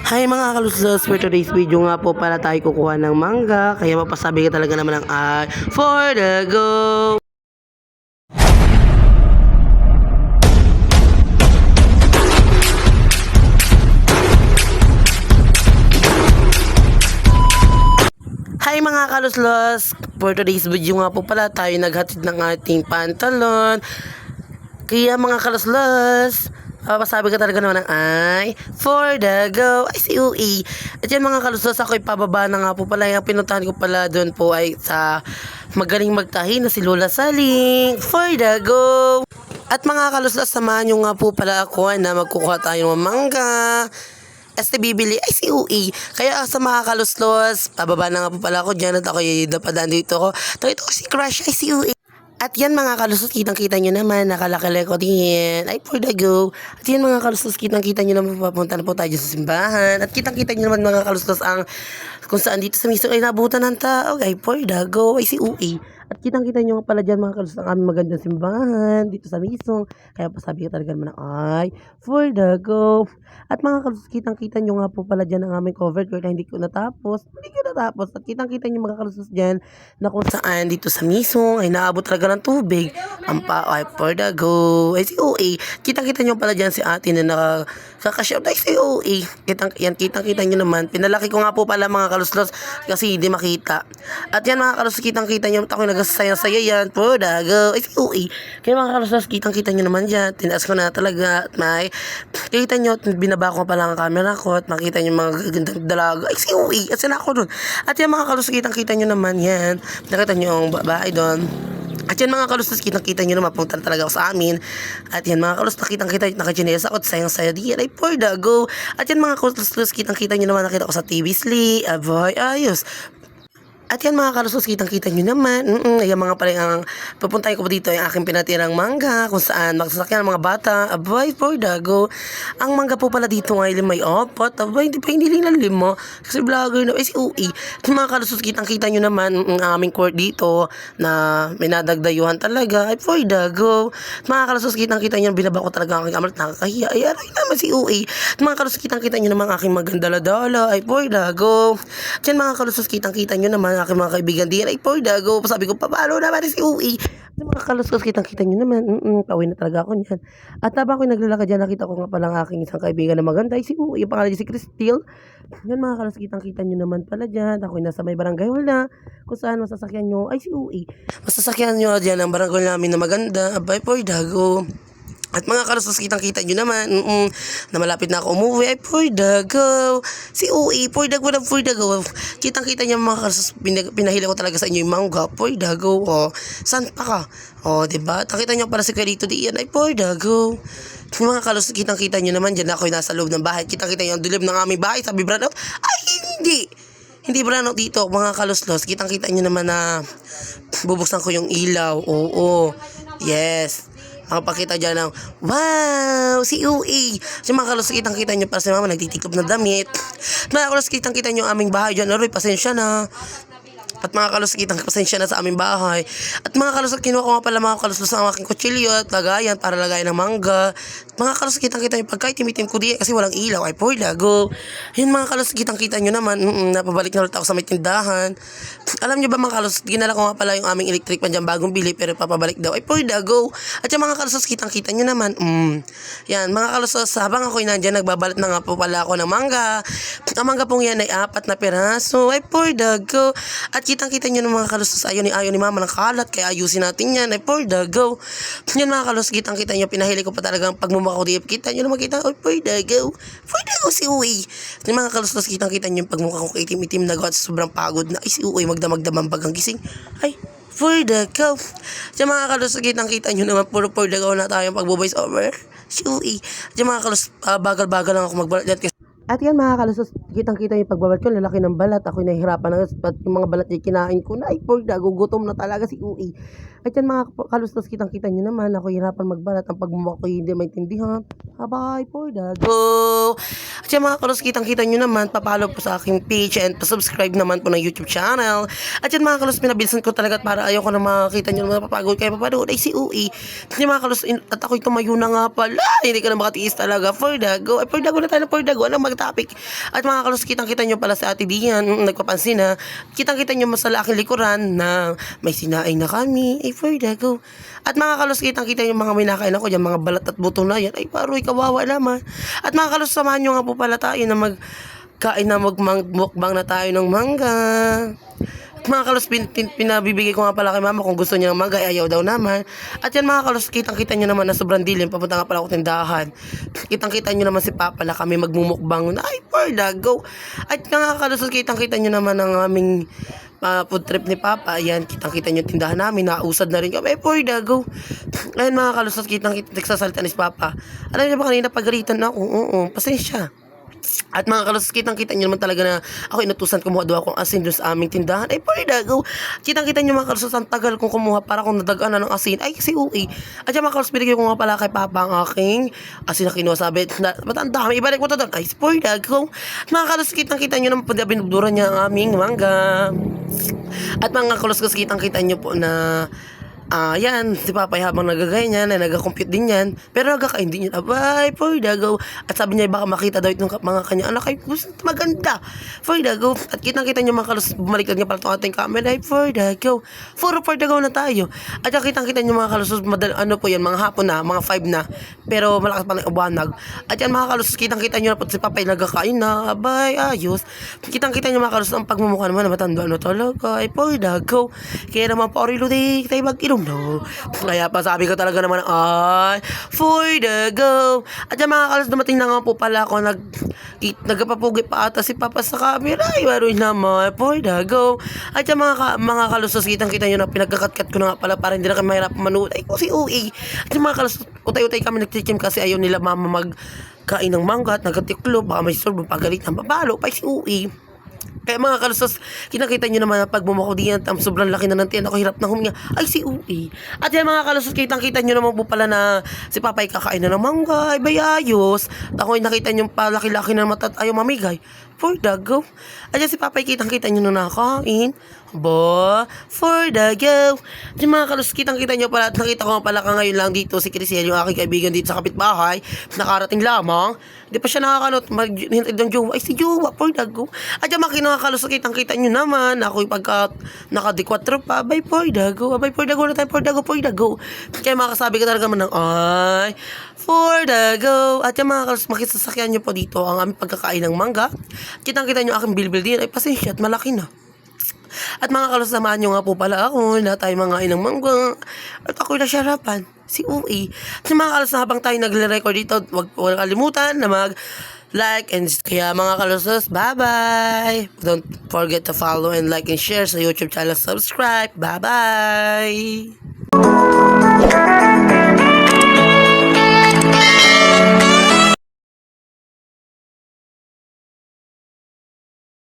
Hi mga kaluslos, for today's video nga po para tayo kukuha ng mangga. Kaya mapasabi ka talaga naman ng I for the go. Hi mga kaluslos, for today's video nga po pala tayo naghatid ng ating pantalon. Kaya mga kaluslos, papasabi ka talaga naman ng I for the go. Ay si UE. At yan mga kaluslos, ako'y pababa na nga po pala. Yung pinuntahan ko pala doon po ay sa magaling magtahi na si Lola Saling. For the go. At mga kaluslos, samahan nyo nga po pala ako na magkukuha tayo ng mangga. Bibili ay si UE. Kaya sa mga kaluslos, pababa na nga po pala ako dyan at ako'y napadaan dito ko. Ito ko si Crush ay si UE. At yan mga kalustos, kitang-kita nyo naman, nakalakala ko din, ay for the go. At yan mga kalustos, kitang-kita nyo naman, papunta na po tayo sa simbahan. At kitang-kita nyo naman mga kalustos, ang kung saan dito sa miso ay nabutan ng tao, ay for the go, ay si UE. At kitang-kita nyo nga pala dyan mga kalustos, ang aming magandang simbahan, dito sa misong. Kaya pasabi ka talaga naman, ay for the go. At mga kalustos, kitang-kita nyo nga po pala dyan ang aming cover, kaya hindi ko natapos. At kitang-kita nyo mga kalustos dyan, na kung saan dito sa misong ay naabot talaga ng tubig. Ang ay for the go. Ay si OA. Kitang-kita nyo pala dyan si ate na nakakashout. Ay si OA. Kitang-kita nyo naman. Pinalaki ko nga po pala mga kaluslos kasi hindi makita. At yan mga kaluslos, kitang-kita nyo. Ako'y nagsasaya-saya yan. For the go. Ay si OA. Kaya mga kaluslos, kitang-kita nyo naman dyan. Tinaas ko na talaga. At may kita nyo, binaba ko pala ang camera ko. At makita nyo mga gagandang dalaga. Ay si OA. At sila ako dun. At yan mga kaluslos, kitang-kita nyo naman yan. Nakita nyo ang babae doon. At yan mga kalustos, kitang-kita nyo naman, punta talaga ako sa amin. At yan mga kalustos, kitang-kita nyo, nakachinelas ako at sayang-saya diyan ay for the go. At yan mga kalustos, kitang-kita nyo naman, nakita ko sa TV Sli, aboy, ayos. At yan mga kalustos, kitang-kita nyo naman. Ayan mga pala ang pupuntahin ko po dito yung aking pinatirang mangga kung saan magsasakyan ng mga bata. Abay, for the go. Ang mangga po pala dito ngayon may opat. Abay, hindi lang limo. Kasi vlogger na. Ay si UE. At mga kalustos, kitang-kita nyo naman ang aming court dito na may nadagdayuhan talaga. Ay, for the go. At mga kalustos, kitang-kita nyo, binaba ko talaga ang aking kamera. Nakakahiya. Ay, aray naman si UE. At mga kalustos, kitang-kita nyo naman ang aking magandala-dala. Ay, for the go. At yan mga kalustos, kitang-kita nyo naman aking mga kaibigan din ay for the go. Sabi ko, paano naman si UE? At mga kalustos, kitang-kita nyo naman. Pawin na talaga ako niyan. At habang ako'y naglalakad dyan, nakita ko nga pala ang aking isang kaibigan na maganda ay si UE. Yung pangalan niya si Cristil. Yan mga kalustos, kitang-kita nyo naman pala dyan. Ako'y nasa may barangay hall na kung saan masasakyan nyo ay si UE. Masasakyan nyo dyan ang barangay namin na maganda. Abay, for the go. At mga kalustos, kitang-kita nyo naman na malapit na ako umuwi ay for the go. Si UE, for the go na for the go. Kitang-kita nyo mga kalustos, pinahila ko talaga sa inyo yung mangga. For the go. O, saan pa ka? O, diba? Takita nyo para si Carito diyan ay for the go. Yung mga kalustos, kitang-kita nyo naman dyan ako'y nasa loob ng bahay. Kitang-kita nyo ang dilim ng aming bahay. Sabi Brano, ay hindi. Hindi Brano dito mga kalustos. Kitang-kita nyo naman na bubuksan ko yung ilaw. Oo. Yes. Makapakita dyan ng, wow, si UE. So mga kalustos, kitang-kita nyo para sa mama, nagtitiklop na damit. Mga kalustos, kitang-kita nyo ang aming bahay dyan. Aroy, pasensya na. At mga kalustos, pasensya na sa aming bahay. At mga kalustos, kinuha ko nga pala mga kalustos ang aking kutsilyo at lagayan para lagayan ng mangga. At mga kalustos, kitang-kita nyo pagka timitim ko diyan kasi walang ilaw ay for the go. Yun mga kalustos, kitang-kita nyo naman, napabalik na ulit ako sa may tindahan. Alam nyo ba mga kalustos, ginala ko nga pala yung aming electric pan dyan bagong bili pero papabalik daw ay for the go. At yung mga kalustos, kitang-kita nyo naman, yan mga kalustos, habang ako'y nandyan, nagbabalat na nga po pala ako ng mangga. Ang mangga pong yan ay 4 na piraso ay for the go. At kitang-kita nyo ng mga kalustos, ayaw ni mama ng kalat, kaya ayusin natin yan, ay for the go. Yun mga kalustos, kitang-kita nyo, pinahili ko pa talagang pagmumukha ko di kita nyo naman kita, ay for the go. For the go si Uwe. Yung mga kalustos, kitang-kita nyo yung pagmukha ko itim-itim na gawa at sobrang pagod na, ay si Uwe, magdamag-damang bagang gising, ay for the go. Yung mga kalustos, kitang-kita nyo naman, puro for the go na tayong pagbo-voice over. Si Uwe. Yung mga kalustos, bagal-bagal lang ako magbalat dyan. At yan mga kalustos, kitang-kita yung pagbabalat ko, lalaki ng balat. Ako'y nahihirapan na, at yung mga balat niya kinain ko na, ay for the go, gutom na talaga si UE. At yan mga kalustos, kitang-kita nyo naman, ako hirapan magbalat, ang pagmumukha ko hindi maintindihan. Bye for the go. At yan mga kalustos, kitang-kita nyo naman, papalo po sa aking page and subscribe naman po ng YouTube channel. At yan mga kalustos, pinabilsan ko talaga para ayoko na makita nyo naman papagod kayo papanood ay si UE. At yan mga kalustos, at ako'y tumayo na nga pala, hindi ka na makatiis talaga for the go. Ay for the go na tayo, for the go, anong sa topic. At mga kalos, kitang-kita nyo pala sa Ate Dian, nagpapansin na, kitang-kita nyo mas sa aking likuran na may sinaing na kami, ay for the go. At mga kalos, kitang-kita nyo mga minakain ako dyan, mga balat at buto na yan, ay paroy, kawawa naman. At mga kalos, samahan nyo nga po pala tayo na magkain na magmukbang na tayo ng mangga. Mga kalos, pinabibigay ko nga pala kay mama kung gusto niya ng mangga, ayaw daw naman. At yan mga kalos, kitang-kita nyo naman na sobrang dilim, papunta nga pala ako tindahan. Kitang-kita nyo naman si papa na kami magmumukbang na, ay for the go. At mga kalos, kitang-kita nyo naman ang aming food trip ni papa. Ayan, kitang-kita nyo tindahan namin, nausad na rin kami, ay for the go. Ayan mga kalos, kitang-kita nagsasalita ni si papa. Alam niyo ba kanina pagalitan ako? Oo, pasensya. At mga kalos, kitang-kita nyo naman talaga na ako inutusan kumuha daw akong asin doon sa aming tindahan. Ay, pwede. Kitang-kita nyo mga kalos, ang tagal kong kumuha para kung nadagaan na ng asin. Ay, kasi uwi. At yan mga kalos, binigay ko nga pala kay papa ang aking asin na kinuha. Sabi, ba't ang dami? Ibalik mo to doon. Ay, pwede. Mga kalos, kitang-kita nyo naman pwede binubduran niya ang aming mangga. At mga kalos, kitang-kita nyo po na yan, si Papay habang nagagaya niya, na nag-compute din yan, pero nagkakain din yan, abay, for the go. At sabi niya, baka makita daw itong mga kanya anak, ay, maganda, for the go. At kitang-kita niyo mga kalos, bumaliktad nga pala itong ating camera, ay, for the go. For the go na tayo. At kitang-kita niyo mga kalos, ano po yan, mga hapon na, mga 5 na, pero malakas pa ng ubanag. At yan mga kalos, kitang-kita niyo na po si Papay nagkakain na, abay, ayos. Kitang-kita niyo mga kalos, ang pagmumukha naman, matanda ano talaga, ay, for the go. Kaya naman pa, orilo day, tayo mag-inom. No. Kaya pa sabi ko talaga naman ay for the go. At yung mga kalos, dumating na nga po pala ako, nagpapugi pa ata si papa sa camera, ay maroon naman for the go. At yung mga kalos, kitang-kita nyo na pinagkakat-kat ko na nga pala para hindi na kami mahirap manood, ay kasi uwi. At yung mga kalos, utay-utay kami nagtikim kasi ayaw nila mama magkain ng mangga at nagatiklo, baka may sorbo pagalit ng babalo pa si uwi. Kaya mga kalusos, kinakita nyo naman na pag bumako diyan, sobrang laki na ng tiyan, ako hirap na huminga, ay si Uwi. At yan mga kalusos, kitang-kita nyo naman po pala na si Papay kakain na ng mangga, ay bayayos. At ako nakita nyo pa laki-laki na mata at ayaw mamigay, for the go. At yan si Papay, kitang-kita nyo na nakain, for the go. At yung mga kalusos, kitang-kita nyo pala, at nakita ko nga pala ka ngayon lang dito, si Crisel, yung aking kaibigan dito sa kapitbahay, nakarating lamang. Di pa siya nakakanot, maghintay ng jowa, ay si jowa, for the go. At yung mga kalusos, kitang-kita nyo naman, ako yung pagka naka-D4 pa, abay for the go na tayo, for the go. Kaya makasabi ka talaga naman ng, ay, for the go. At yung mga kalusos, makisasakyan nyo po dito ang aming pagkakain ng mangga. Kitang-kita nyo aking bilbil din, ay pasensya at malaki na. At mga kalos, samahan nyo nga po pala ako na tayo mga inang mangga. At ako'y nasyarapan, si Uwi. At mga kalos, habang tayo nagle-record dito, huwag kalimutan na like and kaya mga kalusos, bye-bye. Don't forget to follow and like and share sa YouTube channel. Subscribe. Bye-bye.